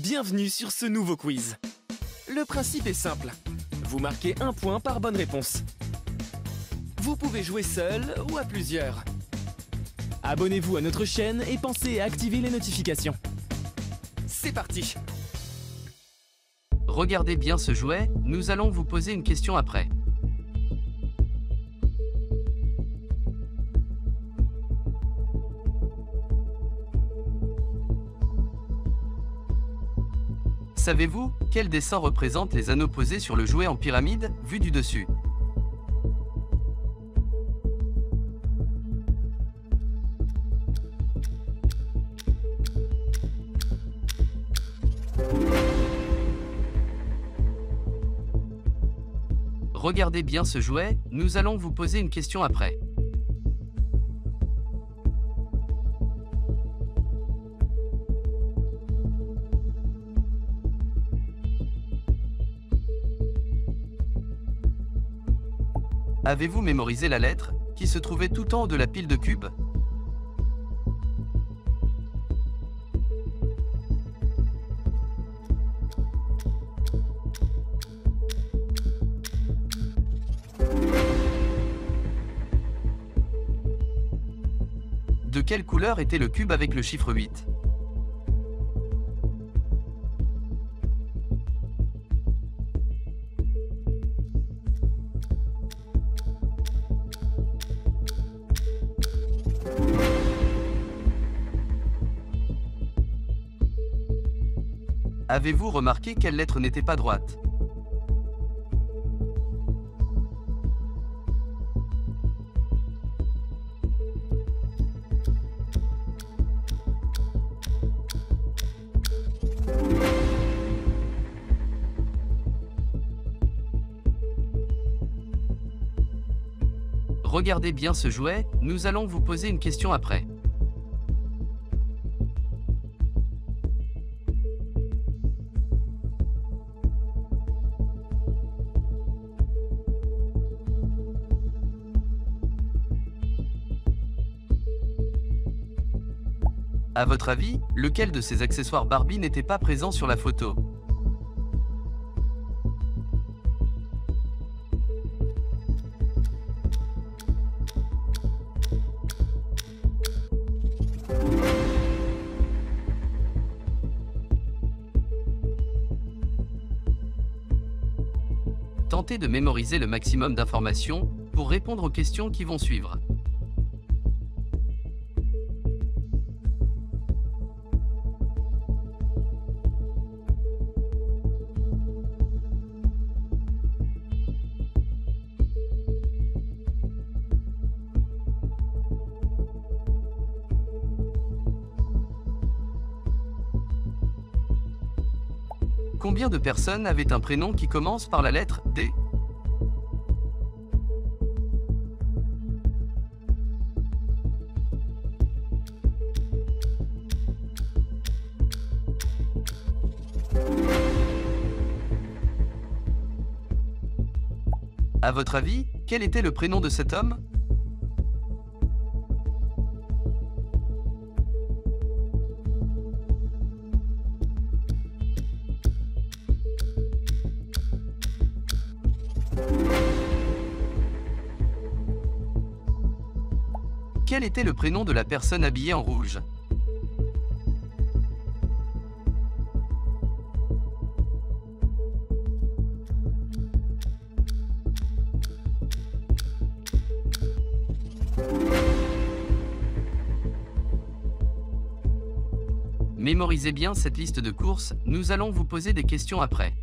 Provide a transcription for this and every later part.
Bienvenue sur ce nouveau quiz. Le principe est simple. Vous marquez un point par bonne réponse. Vous pouvez jouer seul ou à plusieurs. Abonnez-vous à notre chaîne et pensez à activer les notifications. C'est parti! Regardez bien ce jouet, nous allons vous poser une question après. Savez-vous quel dessin représente les anneaux posés sur le jouet en pyramide, vu du dessus? Regardez bien ce jouet, nous allons vous poser une question après. Avez-vous mémorisé la lettre qui se trouvait tout en haut de la pile de cubes? De quelle couleur était le cube avec le chiffre 8? Avez-vous remarqué quelle lettre n'était pas droite? Regardez bien ce jouet, nous allons vous poser une question après. À votre avis, lequel de ces accessoires Barbie n'était pas présent sur la photo? Tentez de mémoriser le maximum d'informations pour répondre aux questions qui vont suivre. Combien de personnes avaient un prénom qui commence par la lettre D? À votre avis, quel était le prénom de cet homme? Quel était le prénom de la personne habillée en rouge? Mémorisez bien cette liste de courses, nous allons vous poser des questions après.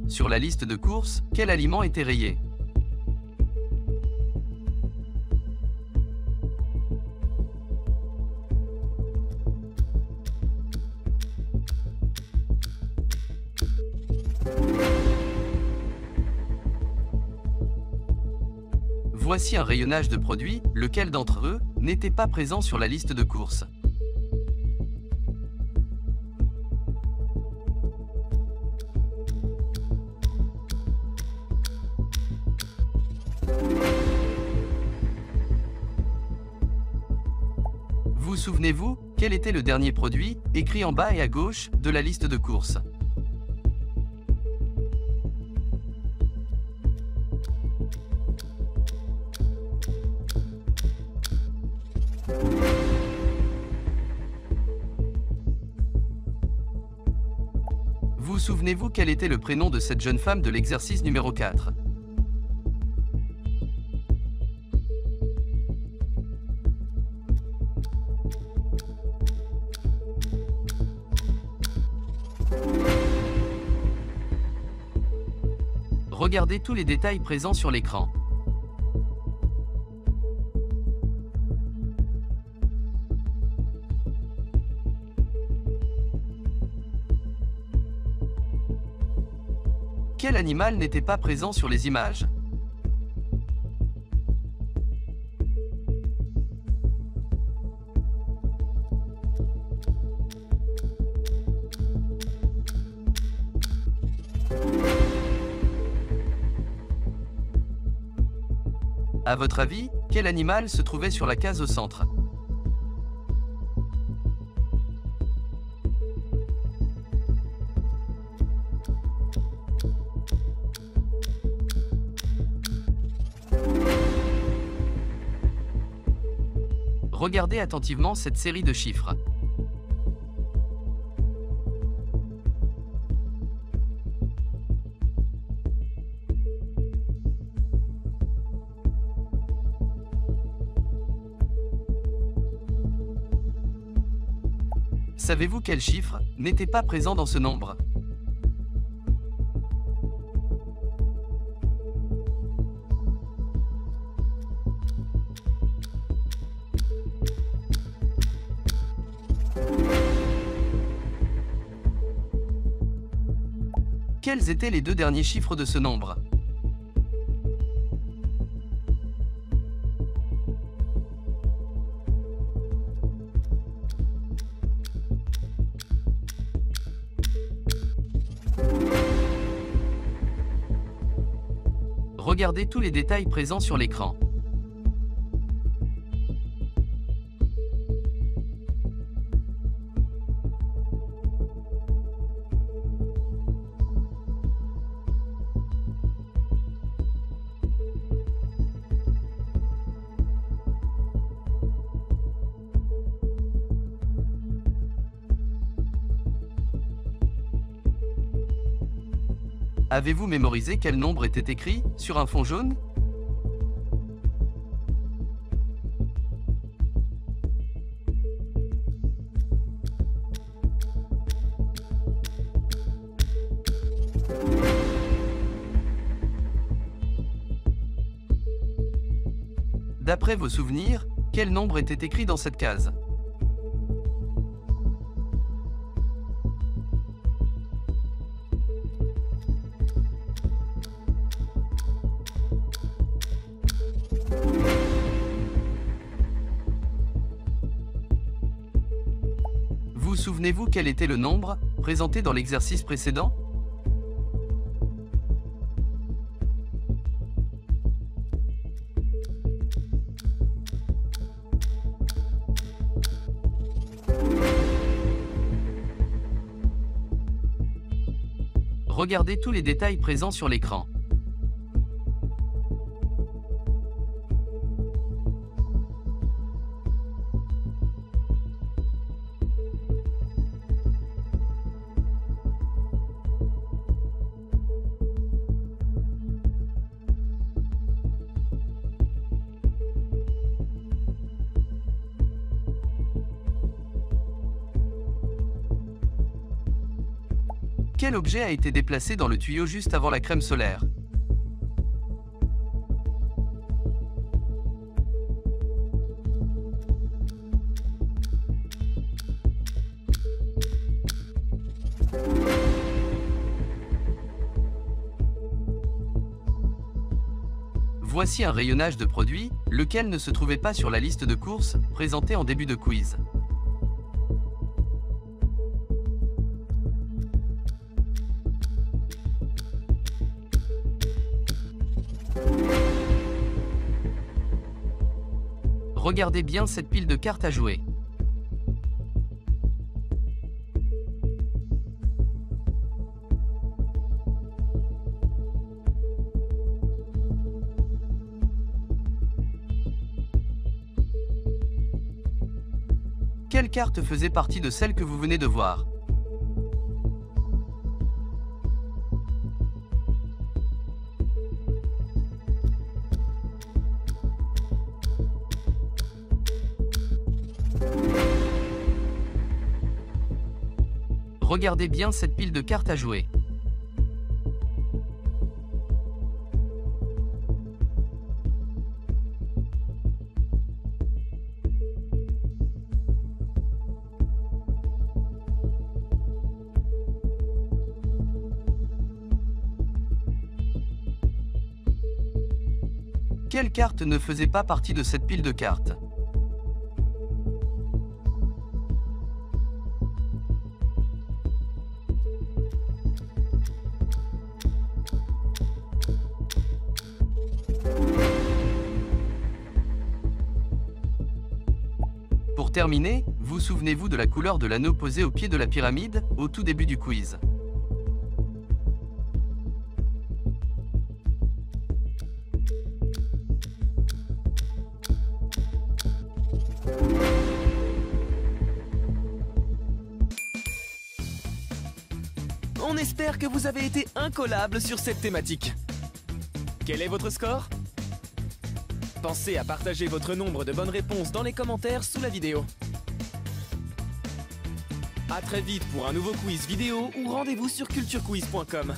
Sur la liste de courses, quel aliment était rayé? Voici un rayonnage de produits, lequel d'entre eux n'était pas présent sur la liste de courses. Vous souvenez-vous, quel était le dernier produit, écrit en bas et à gauche, de la liste de courses? Vous souvenez-vous quel était le prénom de cette jeune femme de l'exercice numéro 4? Regardez tous les détails présents sur l'écran. Quel animal n'était pas présent sur les images? À votre avis, quel animal se trouvait sur la case au centre? Regardez attentivement cette série de chiffres. Savez-vous quel chiffre n'était pas présent dans ce nombre? Quels étaient les deux derniers chiffres de ce nombre? Regardez tous les détails présents sur l'écran. Avez-vous mémorisé quel nombre était écrit sur un fond jaune? D'après vos souvenirs, quel nombre était écrit dans cette case? Vous souvenez-vous quel était le nombre présenté dans l'exercice précédent? Regardez tous les détails présents sur l'écran. Quel objet a été déplacé dans le tuyau juste avant la crème solaire? Voici un rayonnage de produits, lequel ne se trouvait pas sur la liste de courses présentée en début de quiz. Regardez bien cette pile de cartes à jouer. Quelle carte faisait partie de celle que vous venez de voir? Regardez bien cette pile de cartes à jouer. Quelle carte ne faisait pas partie de cette pile de cartes? Pour terminer, vous souvenez-vous de la couleur de l'anneau posé au pied de la pyramide, au tout début du quiz? On espère que vous avez été incollable sur cette thématique. Quel est votre score? Pensez à partager votre nombre de bonnes réponses dans les commentaires sous la vidéo. A très vite pour un nouveau quiz vidéo ou rendez-vous sur culturequiz.com.